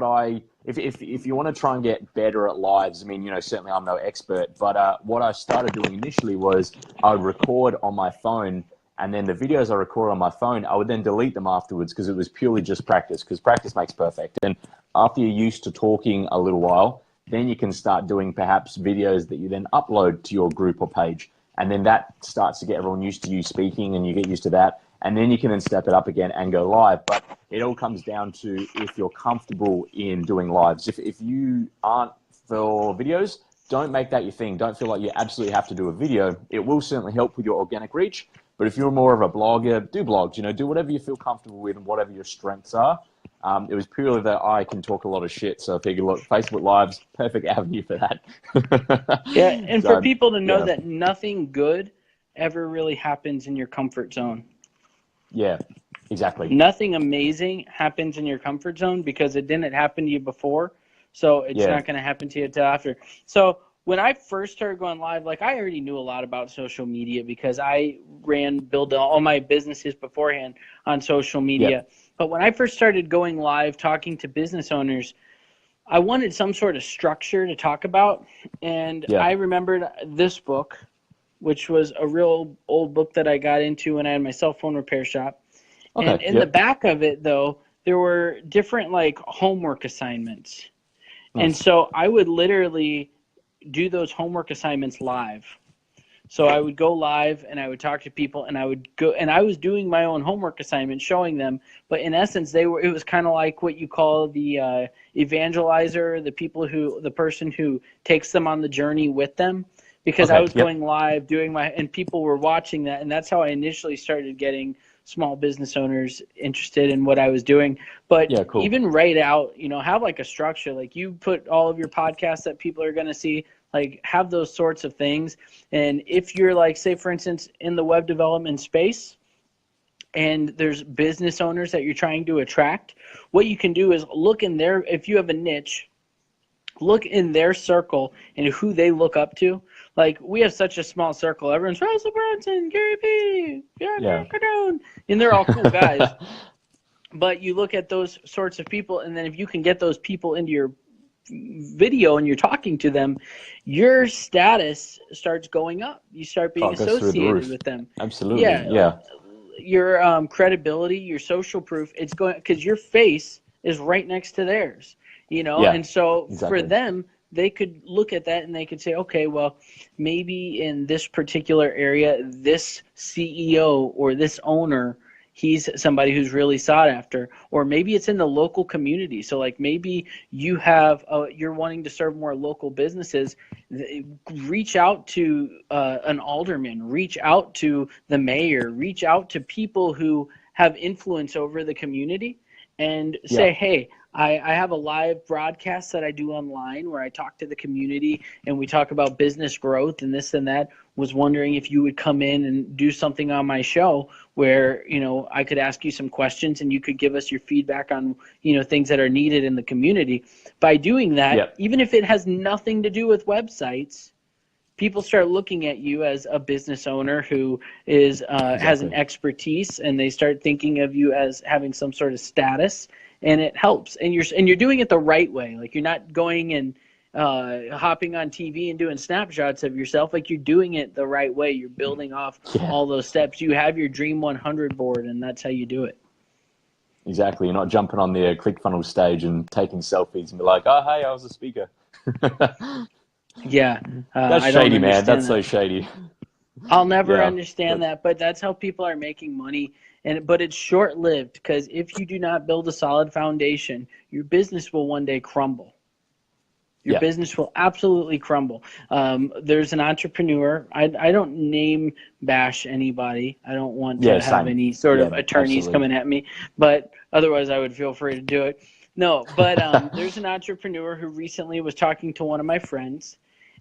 if you want to try and get better at lives, I mean, you know, certainly I'm no expert, but what I started doing initially was I would record on my phone, and then the videos I record on my phone, I would then delete them afterwards, because it was purely just practice, because practice makes perfect. And after you're used to talking a little while, then you can start doing perhaps videos that you then upload to your group or page. And then that starts to get everyone used to you speaking, and you get used to that. And then you can then step it up again and go live. But it all comes down to if you're comfortable in doing lives. If you aren't for videos, don't make that your thing. Don't feel like you absolutely have to do a video. It will certainly help with your organic reach. But if you're more of a blogger, do blogs. You know, do whatever you feel comfortable with and whatever your strengths are. It was purely that I can talk a lot of shit. So I figured, look, Facebook Live's perfect avenue for that. Yeah, and so, for people to know that nothing good ever really happens in your comfort zone. Yeah, exactly. Nothing amazing happens in your comfort zone because it didn't happen to you before. So it's not going to happen to you until after. So when I first started going live, like, I already knew a lot about social media because I built all my businesses beforehand on social media. Yep. But when I first started going live, talking to business owners, I wanted some sort of structure to talk about. And I remembered this book, which was a real old book that I got into when I had my cell phone repair shop. Okay, and in the back of it, though, there were different, like, homework assignments. Nice. And so I would literally do those homework assignments live. So I would go live and I would talk to people, and I would go, and I was doing my own homework assignment, showing them. But in essence, it was kind of like what you call the evangelizer, the person who takes them on the journey with them. Because I was going live, and people were watching that, and that's how I initially started getting small business owners interested in what I was doing. But even write out, you know, have like a structure, like you put all of your podcasts that people are going to see, like have those sorts of things. And if you're like, say for instance, in the web development space, and there's business owners that you're trying to attract, what you can do is look in there, if you have a niche, look in their circle and who they look up to. Like, we have such a small circle. Everyone's Russell Brunson, Gary P, Cardone, and they're all cool guys. But you look at those sorts of people, and then if you can get those people into your video and you're talking to them, your status starts going up. You start being associated with them. Absolutely. Yeah. Your credibility, your social proof, it's going, because your face is right next to theirs, you know? And so for them, they could look at that and they could say, okay, well, maybe in this particular area, this CEO or this owner, he's somebody who's really sought after. Or maybe it's in the local community. So like maybe you have, you're wanting to serve more local businesses. Reach out to an alderman, reach out to the mayor, reach out to people who have influence over the community and say, hey, I have a live broadcast that I do online where I talk to the community and we talk about business growth and this and that. Was wondering if you would come in and do something on my show where, you know, I could ask you some questions and you could give us your feedback on, you know, things that are needed in the community. By doing that, even if it has nothing to do with websites, people start looking at you as a business owner who is has an expertise, and they start thinking of you as having some sort of status, and it helps. And you're doing it the right way. Like you're not going and hopping on TV and doing snapshots of yourself. Like you're doing it the right way. You're building off all those steps. You have your Dream 100 board, and that's how you do it. Exactly. You're not jumping on the ClickFunnels stage and taking selfies and be like, oh, hey, I was a speaker. That's shady, man. That's so shady. I'll never understand that, but that's how people are making money. But it's short-lived, because if you do not build a solid foundation, your business will one day crumble. Your business will absolutely crumble. There's an entrepreneur. I don't name bash anybody. I don't want to have any sort of attorneys coming at me, but otherwise I would feel free to do it. No, but there's an entrepreneur who recently was talking to one of my friends,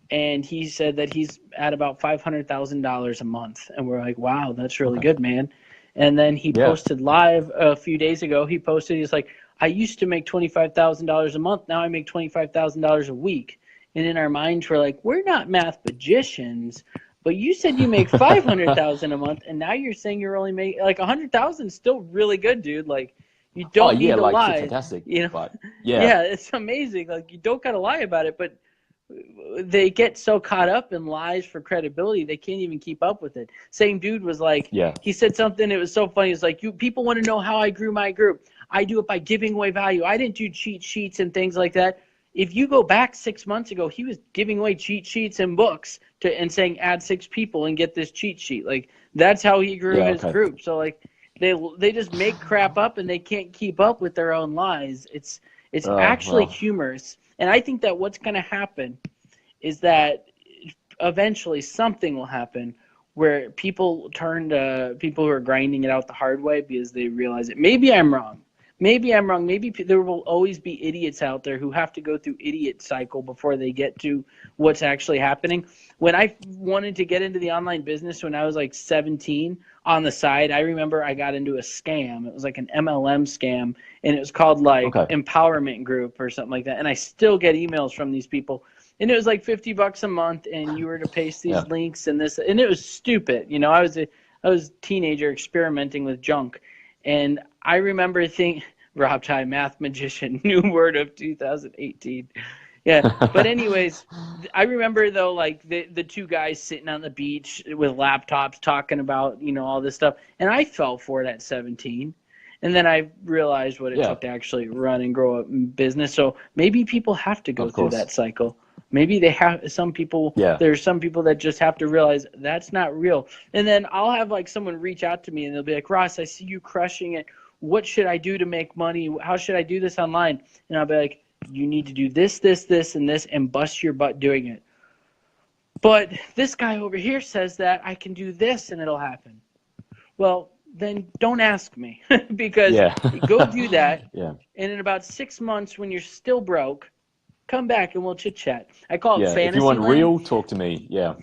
and he said that he's at about $500,000 a month. And we're like, wow, that's really good, man. And then he posted live a few days ago. He posted, he's like, I used to make $25,000 a month. Now I make $25,000 a week. And in our minds, we're like, we're not math magicians, but you said you make $500,000 a month, and now you're saying you're only making like $100,000 is still really good, dude. Like you don't need to lie. Fantastic. You know? But, it's amazing. Like you don't gotta lie about it, but they get so caught up in lies for credibility they can't even keep up with it. Same dude was like, he said something, it was so funny. It's like, people want to know how I grew my group. I do it by giving away value. I didn't do cheat sheets and things like that. If you go back 6 months ago, he was giving away cheat sheets and books and saying add 6 people and get this cheat sheet. Like that's how he grew his group. So like they just make crap up and they can't keep up with their own lies. It's actually humorous. And I think that what's going to happen is that eventually something will happen where people turn to people who are grinding it out the hard way because they realize it. Maybe I'm wrong. Maybe there will always be idiots out there who have to go through idiot cycle before they get to what's actually happening. When I wanted to get into the online business when I was like 17 on the side, I remember I got into a scam. It was like an MLM scam, and it was called like Empowerment Group or something like that. And I still get emails from these people. And it was like $50 a month, and you were to paste these links and this, and it was stupid. You know, I was a teenager experimenting with junk. And I remember thinking, Rob Ty, math magician, new word of 2018. But anyways, I remember though, like the two guys sitting on the beach with laptops talking about, you know, all this stuff. And I fell for it at 17. And then I realized what it took to actually run and grow up in business. So maybe people have to go through that cycle. Maybe they have some people. There's some people that just have to realize that's not real. And then I'll have like someone reach out to me and they'll be like, Ross, I see you crushing it. What should I do to make money? How should I do this online? And I'll be like, you need to do this, this, this, and this, and bust your butt doing it. But this guy over here says that I can do this and it'll happen. Well, then don't ask me because go do that. And in about 6 months, when you're still broke, come back and we'll chit chat. I call it fantasy. If you want land. real, talk to me. Yeah,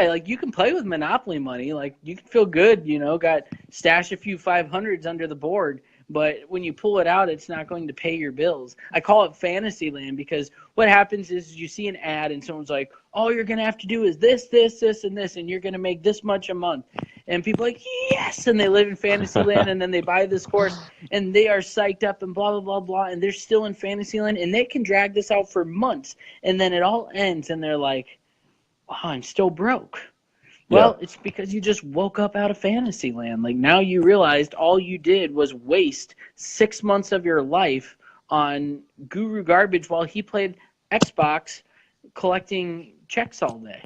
like you can play with Monopoly money. Like you can feel good, you know, stash a few 500s under the board. But when you pull it out, it's not going to pay your bills. I call it fantasy land because what happens is you see an ad and someone's like, all you're going to have to do is this, this, this, and this, and you're going to make this much a month. And people are like, yes, and they live in fantasy land, and then they buy this course, and they are psyched up and blah, blah, blah, blah, and they're still in fantasy land, and they can drag this out for months, and then it all ends, and they're like, oh, I'm still broke. Well, it's because you just woke up out of fantasy land. Like now you realized all you did was waste 6 months of your life on guru garbage while he played Xbox collecting checks all day.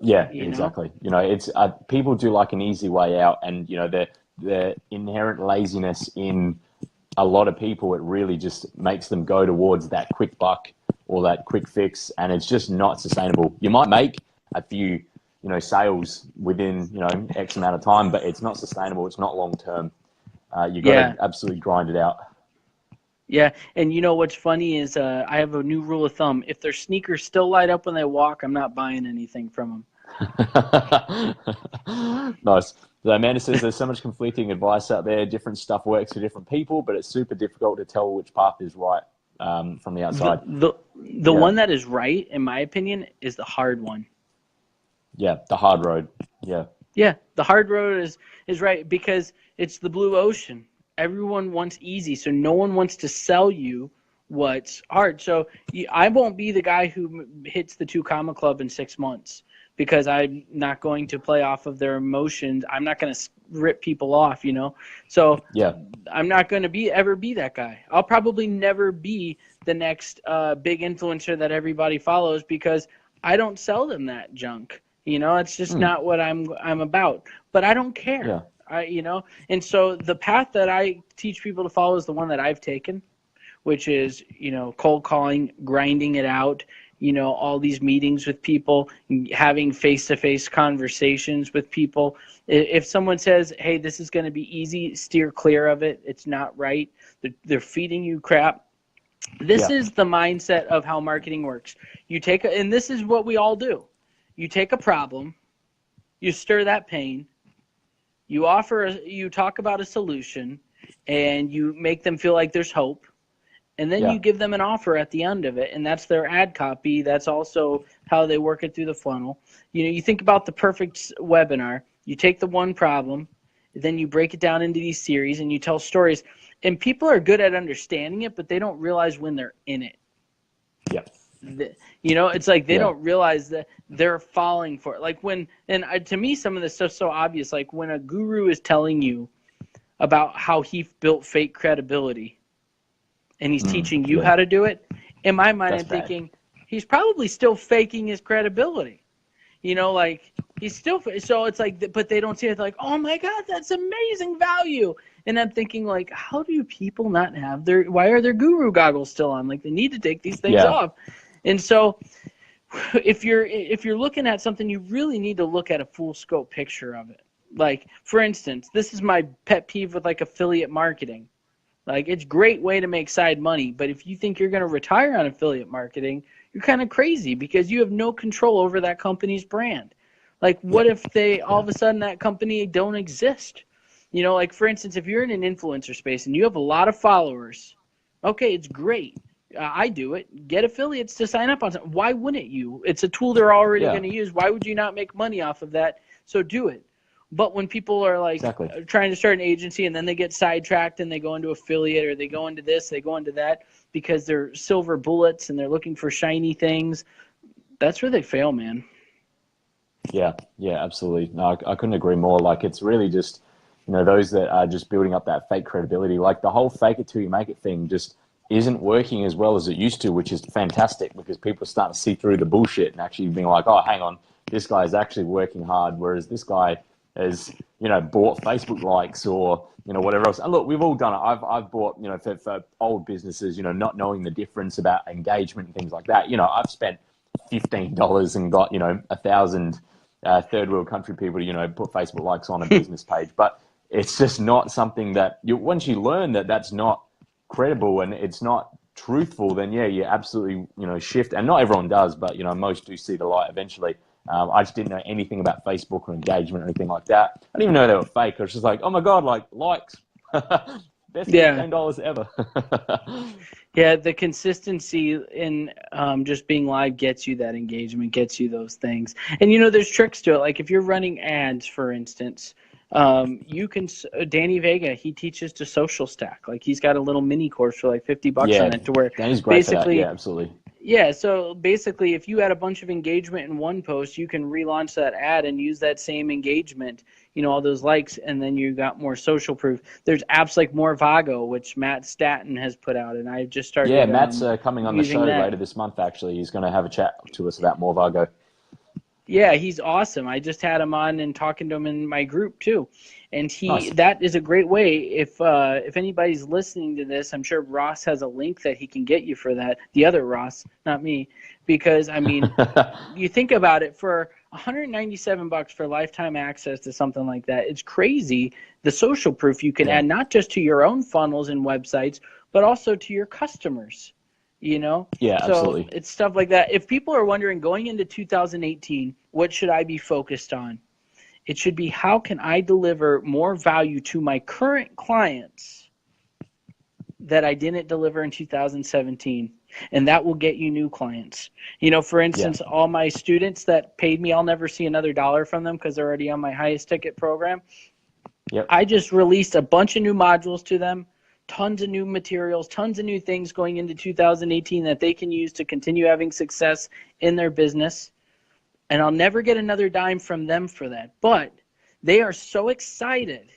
Yeah, You know? exactly. You know, it's people do like an easy way out, and you know, the inherent laziness in a lot of people, it really just makes them go towards that quick buck or that quick fix, and it's just not sustainable. You might make a few, you know, sales within, you know, X amount of time, but it's not sustainable. It's not long term. You got Yeah. to absolutely grind it out. Yeah, and you know what's funny is I have a new rule of thumb. If their sneakers still light up when they walk, I'm not buying anything from them. Nice. So Amanda says there's so much conflicting advice out there. Different stuff works for different people, but it's super difficult to tell which path is right from the outside. The Yeah, one that is right, in my opinion, is the hard one. yeah, the hard road. Yeah, Yeah, the hard road is right because it's the blue ocean. Everyone wants easy, so no one wants to sell you what's hard. So I won't be the guy who hits the 2 comma club in 6 months because I'm not going to play off of their emotions. I'm not going to rip people off, you know. So yeah, I'm not going to ever be that guy. I'll probably never be the next big influencer that everybody follows because I don't sell them that junk. You know, it's just not what I'm about. But I don't care. yeah, You know, and so the path that I teach people to follow is the one that I've taken, which is, you know, cold calling, grinding it out, you know, all these meetings with people, having face-to-face conversations with people. If someone says, hey, this is going to be easy, steer clear of it. It's not right. They're feeding you crap. This yeah, is the mindset of how marketing works. And this is what we all do. You take a problem, you stir that pain, you talk about a solution, and you make them feel like there's hope, and then yeah, you give them an offer at the end of it, and that's their ad copy. That's also how they work it through the funnel. You know, you think about the perfect webinar. You take the one problem, then you break it down into these series, and you tell stories. And people are good at understanding it, but they don't realize when they're in it. yeah, You know, it's like they yeah, don't realize that they're falling for it. Like to me, some of this stuff's so obvious. Like when a guru is telling you about how he built fake credibility and he's teaching you yeah. how to do it, in my mind, That's I'm bad. thinking he's probably still faking his credibility. You know, like he's still, so it's like, but they don't see it like, oh my God, that's amazing value. And I'm thinking like, how do people not have why are their guru goggles still on? Like they need to take these things Yeah, off. And so if you're looking at something, you really need to look at a full scope picture of it. Like, for instance, this is my pet peeve with like affiliate marketing. Like, it's a great way to make side money, but if you think you're going to retire on affiliate marketing, you're kind of crazy because you have no control over that company's brand. Like, yeah, what if they all yeah, of a sudden that company don't exist? You know, like for instance, if you're in an influencer space and you have a lot of followers, okay, it's great. I do it. Get affiliates to sign up on something. Why wouldn't you? It's a tool they're already yeah. going to use. Why would you not make money off of that? So do it. But when people are like Exactly. trying to start an agency and then they get sidetracked and they go into affiliate or they go into this, they go into that because they're silver bullets and they're looking for shiny things, that's where they fail, man. Yeah, yeah, absolutely. No, I couldn't agree more. Like, it's really just, you know, those that are just building up that fake credibility. Like, the whole fake it till you make it thing just isn't working as well as it used to, which is fantastic because people are starting to see through the bullshit and actually being like, oh, hang on, this guy is actually working hard, whereas this guy has, you know, bought Facebook likes or, you know, whatever else. And look, we've all done it. I've bought, you know, for old businesses, you know, not knowing the difference about engagement and things like that. You know, I've spent $15 and got, you know, 1,000 third world country people to, you know, put Facebook likes on a business page. But it's just not something that once you learn that that's not credible and it's not truthful, then yeah, you absolutely, you know, shift. And not everyone does, but, you know, most do see the light eventually. I just didn't know anything about Facebook or engagement or anything like that. I didn't even know they were fake. I was just like, oh my God, like likes. Best Yeah. $15 ever. Yeah, the consistency in just being live gets you that engagement, gets you those things. And, you know, there's tricks to it. Like if you're running ads, for instance, you can, Danny Vega, he teaches to social stack. Like he's got a little mini course for like $50 Yeah, on it to where Danny's great for that. basically, Yeah, absolutely. Yeah, so basically, if you had a bunch of engagement in one post, you can relaunch that ad and use that same engagement, all those likes, and then you got more social proof. There's apps like Morevago, which Matt Staton has put out, and I've just started Yeah, Matt's coming on the using show that. later this month, actually. He's going to have a chat to us about Morevago. Yeah, he's awesome. I just had him on and talking to him in my group too. And Nice. that is a great way. If anybody's listening to this, I'm sure Ross has a link that he can get you for that. The other Ross, not me, because I mean, you think about it, for $197 for lifetime access to something like that, it's crazy. The social proof you can add not just to your own funnels and websites, but also to your customers. Yeah, So absolutely. it's stuff like that. If people are wondering going into 2018, what should I be focused on? It should be, how can I deliver more value to my current clients that I didn't deliver in 2017? And that will get you new clients. For instance, all my students that paid me, I'll never see another dollar from them because they're already on my highest ticket program. Yep. I just released a bunch of new modules to them, tons of new materials, tons of new things going into 2018 that they can use to continue having success in their business. And I'll never get another dime from them for that. But they are so excited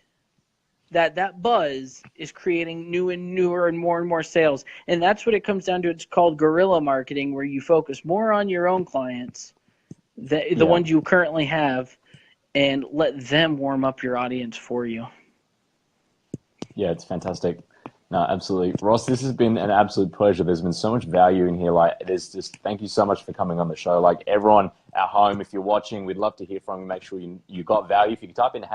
that buzz is creating new and newer and more sales. And that's what it comes down to. It's called guerrilla marketing, where you focus more on your own clients, the ones you currently have, and let them warm up your audience for you. Yeah, it's fantastic. No, absolutely. Ross, this has been an absolute pleasure. There's been so much value in here. Thank you so much for coming on the show. Everyone at home, if you're watching, we'd love to hear from you. Make sure you got value. If you could type in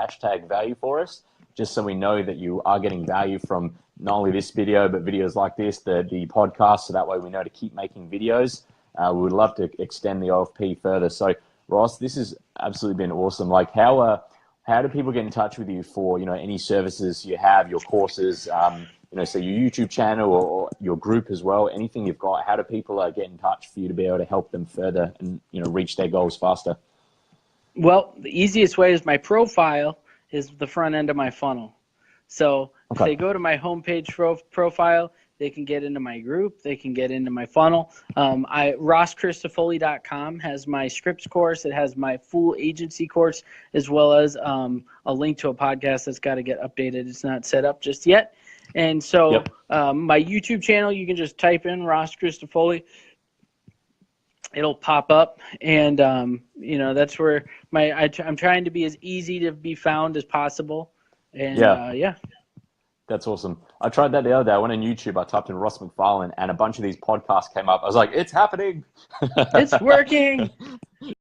#value for us, just so we know that you are getting value from not only this video, but videos like this, the podcast, so that way we know to keep making videos. We would love to extend the OFP further. So, Ross, this has absolutely been awesome. How do people get in touch with you for, any services you have, your courses, so your YouTube channel or your group as well, anything you've got? How do people get in touch for you to be able to help them further and, reach their goals faster? Well, the easiest way is my profile is the front end of my funnel. So if they go to my homepage profile, they can get into my group. They can get into my funnel. RossChristifulli.com has my scripts course. It has my full agency course, as well as a link to a podcast that's got to get updated. It's not set up just yet. And so my YouTube channel, you can just type in Ross Christifulli. It'll pop up, and that's where I'm trying to be as easy to be found as possible. And That's awesome. I tried that the other day. I went on YouTube, I typed in Ross Mcfarlane, and a bunch of these podcasts came up. I was like, it's happening. It's working.